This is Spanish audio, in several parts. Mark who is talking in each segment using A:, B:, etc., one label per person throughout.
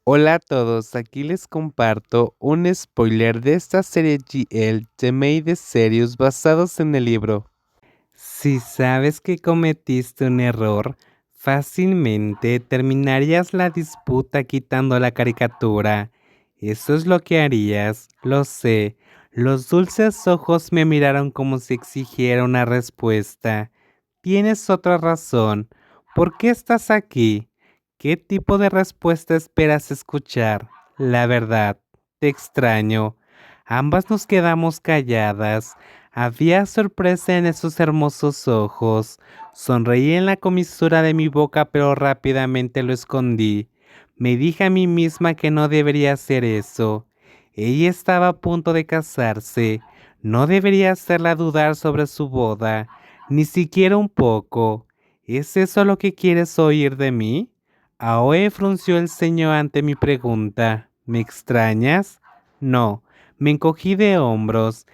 A: Hola a todos, aquí les comparto un spoiler de esta serie GL The Made Series basados en el libro. Si sabes que cometiste un error, fácilmente terminarías la disputa quitando la caricatura. Eso es lo que harías, lo sé. Los dulces ojos me miraron como si exigiera una respuesta. Tienes otra razón. ¿Por qué estás aquí? ¿Qué tipo de respuesta esperas escuchar? La verdad, te extraño. Ambas nos quedamos calladas. Había sorpresa en esos hermosos ojos. Sonreí en la comisura de mi boca, pero rápidamente lo escondí. Me dije a mí misma que no debería hacer eso. Ella estaba a punto de casarse. No debería hacerla dudar sobre su boda, ni siquiera un poco. ¿Es eso lo que quieres oír de mí? Aoe frunció el ceño ante mi pregunta. ¿Me extrañas? No, me encogí de hombros.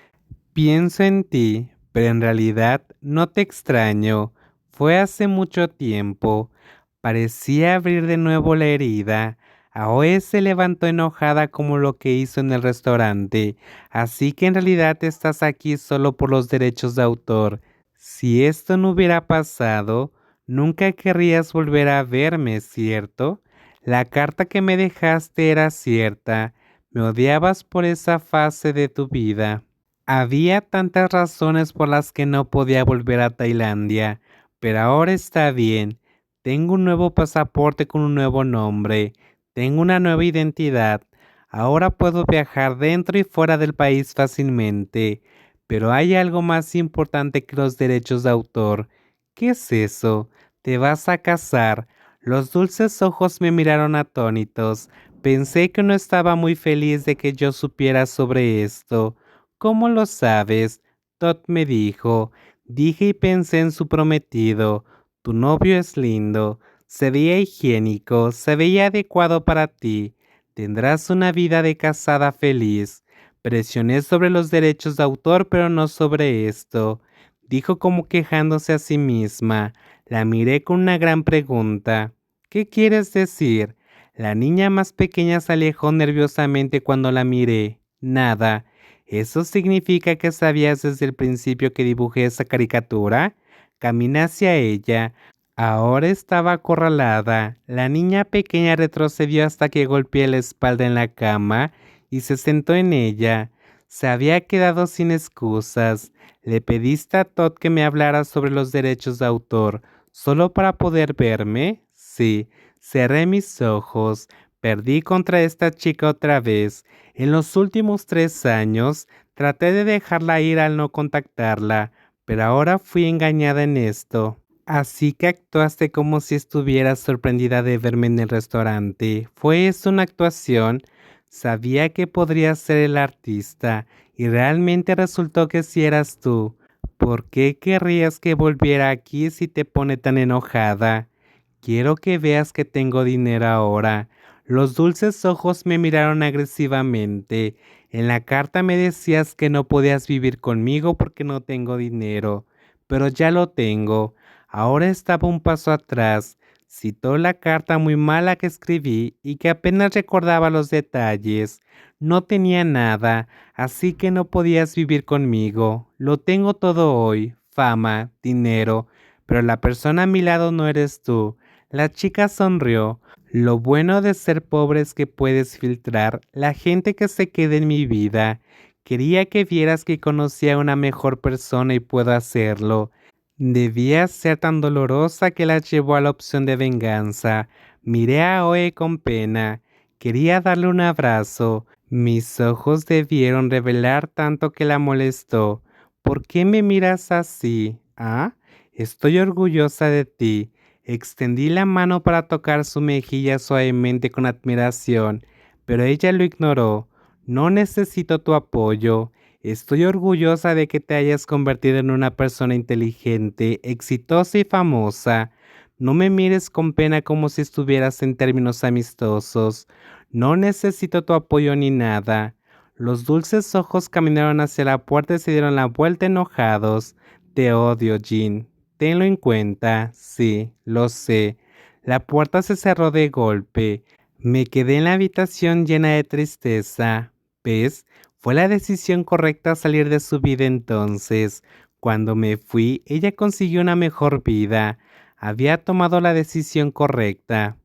A: Pienso en ti, pero en realidad no te extraño. Fue hace mucho tiempo. Parecía abrir de nuevo la herida. Aoe se levantó enojada como lo que hizo en el restaurante. Así que en realidad estás aquí solo por los derechos de autor. Si esto no hubiera pasado, nunca querrías volver a verme, ¿cierto? La carta que me dejaste era cierta. Me odiabas por esa fase de tu vida. Había tantas razones por las que no podía volver a Tailandia, pero ahora está bien. Tengo un nuevo pasaporte con un nuevo nombre. Tengo una nueva identidad. Ahora puedo viajar dentro y fuera del país fácilmente. Pero hay algo más importante que los derechos de autor. ¿Qué es eso? Te vas a casar. Los dulces ojos me miraron atónitos. Pensé que no estaba muy feliz de que yo supiera sobre esto. ¿Cómo lo sabes? Todd me dijo. Dije y pensé en su prometido. Tu novio es lindo. Se veía higiénico, se veía adecuado para ti. Tendrás una vida de casada feliz. Presioné sobre los derechos de autor, pero no sobre esto. Dijo como quejándose a sí misma. La miré con una gran pregunta. ¿Qué quieres decir? La niña más pequeña se alejó nerviosamente cuando la miré. Nada. ¿Eso significa que sabías desde el principio que dibujé esa caricatura? Caminé hacia ella. Ahora estaba acorralada. La niña pequeña retrocedió hasta que golpeé la espalda en la cama y se sentó en ella. Se había quedado sin excusas. Le pediste a Todd que me hablara sobre los derechos de autor, solo para poder verme. Sí, cerré mis ojos. Perdí contra esta chica otra vez. En los últimos 3 años traté de dejarla ir al no contactarla, pero ahora fui engañada en esto. Así que actuaste como si estuvieras sorprendida de verme en el restaurante. ¿Fue eso una actuación? Sabía que podrías ser el artista y realmente resultó que sí eras tú. ¿Por qué querrías que volviera aquí si te pone tan enojada? Quiero que veas que tengo dinero ahora. Los dulces ojos me miraron agresivamente. En la carta me decías que no podías vivir conmigo porque no tengo dinero, pero ya lo tengo. Ahora estaba un paso atrás. Citó la carta muy mala que escribí y que apenas recordaba los detalles. No tenía nada, así que no podías vivir conmigo. Lo tengo todo hoy, fama, dinero, pero la persona a mi lado no eres tú. La chica sonrió. Lo bueno de ser pobre es que puedes filtrar la gente que se quede en mi vida. Quería que vieras que conocía a una mejor persona y puedo hacerlo. Debía ser tan dolorosa que la llevó a la opción de venganza. Miré a Oe con pena. Quería darle un abrazo. Mis ojos debieron revelar tanto que la molestó. ¿Por qué me miras así? ¿Ah? Estoy orgullosa de ti. Extendí la mano para tocar su mejilla suavemente con admiración, pero ella lo ignoró. No necesito tu apoyo. Estoy orgullosa de que te hayas convertido en una persona inteligente, exitosa y famosa. No me mires con pena como si estuvieras en términos amistosos. No necesito tu apoyo ni nada. Los dulces ojos caminaron hacia la puerta y se dieron la vuelta enojados. Te odio, Jean. Tenlo en cuenta. Sí, lo sé. La puerta se cerró de golpe. Me quedé en la habitación llena de tristeza. ¿Ves? Fue la decisión correcta salir de su vida entonces. Cuando me fui, ella consiguió una mejor vida. Había tomado la decisión correcta.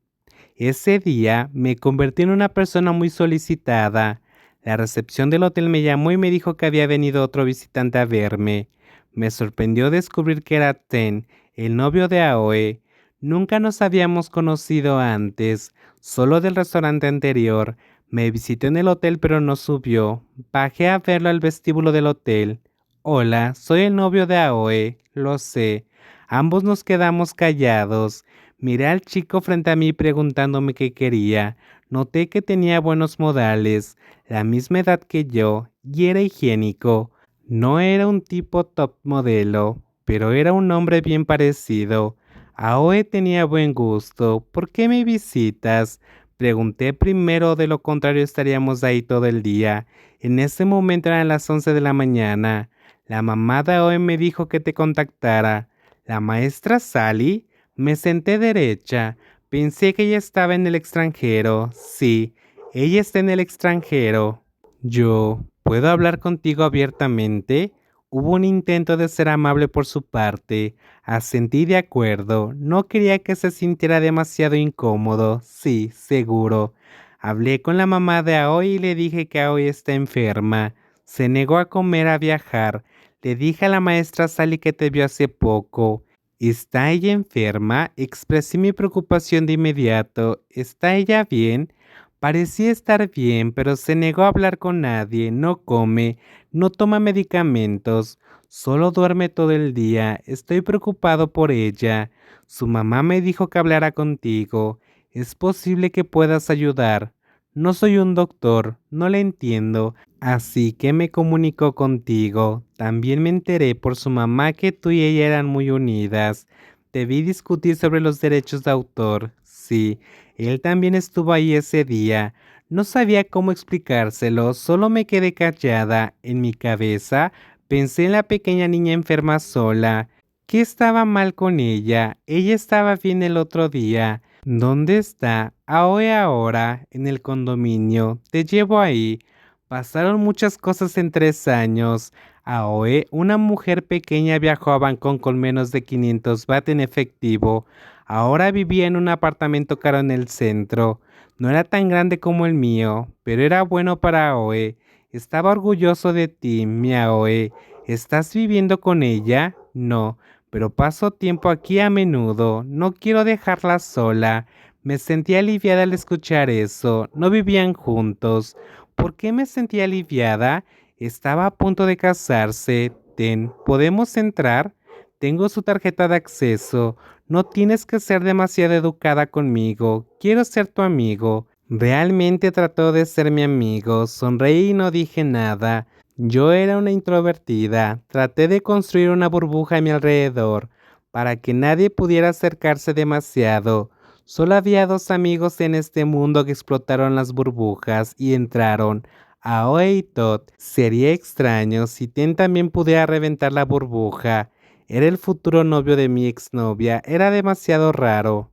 A: Ese día me convertí en una persona muy solicitada. La recepción del hotel me llamó y me dijo que había venido otro visitante a verme. Me sorprendió descubrir que era Ten, el novio de Aoe. Nunca nos habíamos conocido antes, solo del restaurante anterior. Me visitó en el hotel pero no subió. Bajé a verlo al vestíbulo del hotel. Hola, soy el novio de Aoe, lo sé. Ambos nos quedamos callados. Miré al chico frente a mí preguntándome qué quería. Noté que tenía buenos modales, la misma edad que yo, y era higiénico. No era un tipo top modelo, pero era un hombre bien parecido. Aoe tenía buen gusto. ¿Por qué me visitas? Pregunté primero, de lo contrario estaríamos ahí todo el día. En ese momento eran las 11 de la mañana. La mamá de Aoe me dijo que te contactara. ¿La maestra Sally? Me senté derecha. Pensé que ella estaba en el extranjero. Sí, ella está en el extranjero. Yo, ¿puedo hablar contigo abiertamente? Hubo un intento de ser amable por su parte. Asentí de acuerdo. No quería que se sintiera demasiado incómodo. Sí, seguro. Hablé con la mamá de Aoi y le dije que Aoi está enferma. Se negó a comer, a viajar. Le dije a la maestra Sally que te vio hace poco. ¿Está ella enferma? Expresé mi preocupación de inmediato. ¿Está ella bien? Parecía estar bien, pero se negó a hablar con nadie, no come, no toma medicamentos, solo duerme todo el día. Estoy preocupado por ella. Su mamá me dijo que hablara contigo. Es posible que puedas ayudar. No soy un doctor, no le entiendo, así que me comunicó contigo. También me enteré por su mamá que tú y ella eran muy unidas. Te vi discutir sobre los derechos de autor. Sí, él también estuvo ahí ese día. No sabía cómo explicárselo, solo me quedé callada. En mi cabeza pensé en la pequeña niña enferma sola. ¿Qué estaba mal con ella? Ella estaba bien el otro día. ¿Dónde está? Aoe ahora, en el condominio. Te llevo ahí. Pasaron muchas cosas en 3 años. Aoe, una mujer pequeña, viajó a Bangkok con menos de 500 baht en efectivo. Ahora vivía en un apartamento caro en el centro. No era tan grande como el mío, pero era bueno para Aoe. Estaba orgulloso de ti, mi Aoe. ¿Estás viviendo con ella? No, pero paso tiempo aquí a menudo. No quiero dejarla sola. Me sentí aliviada al escuchar eso. No vivían juntos. ¿Por qué me sentí aliviada? Estaba a punto de casarse. Ten, ¿podemos entrar? Tengo su tarjeta de acceso. No tienes que ser demasiado educada conmigo. Quiero ser tu amigo. Realmente trató de ser mi amigo. Sonreí y no dije nada. Yo era una introvertida. Traté de construir una burbuja a mi alrededor para que nadie pudiera acercarse demasiado. Solo había 2 amigos en este mundo que explotaron las burbujas y entraron. Aoi y Todd. Sería extraño si Ten también pudiera reventar la burbuja. Era el futuro novio de mi exnovia. Era demasiado raro.